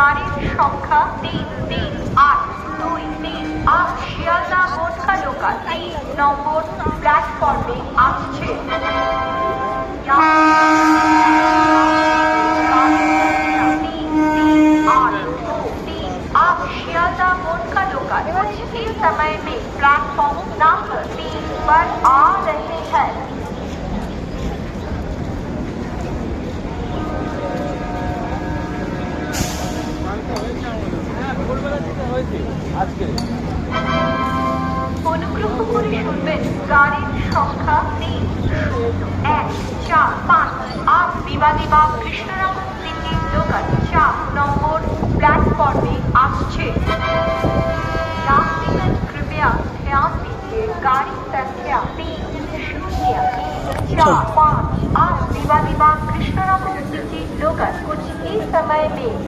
গাড়ির সংখ্যা 33823 শিয়ালদা মোটকা লোকাল 3 নম্বর প্ল্যাটফর্মে আসছে। आप शियालदा मोटका लोकल कुछ ही समय में प्लेटफॉर्म नंबर 3 पर आ रहे हैं। অনুগ্রহ করে শুনবেন গাড়ির সংখ্যা 30145 বিবাদীবাগ কৃষ্ণরাম সিটি লোকাল 4 নম্বর प्लेटफॉर्म में আসছে। यात्रीगण कृपया ध्यान दीजिए गाड़ी संख्या 30145 विवादीबाग कृष्णराम सिटी लोकल कुछ ही समय में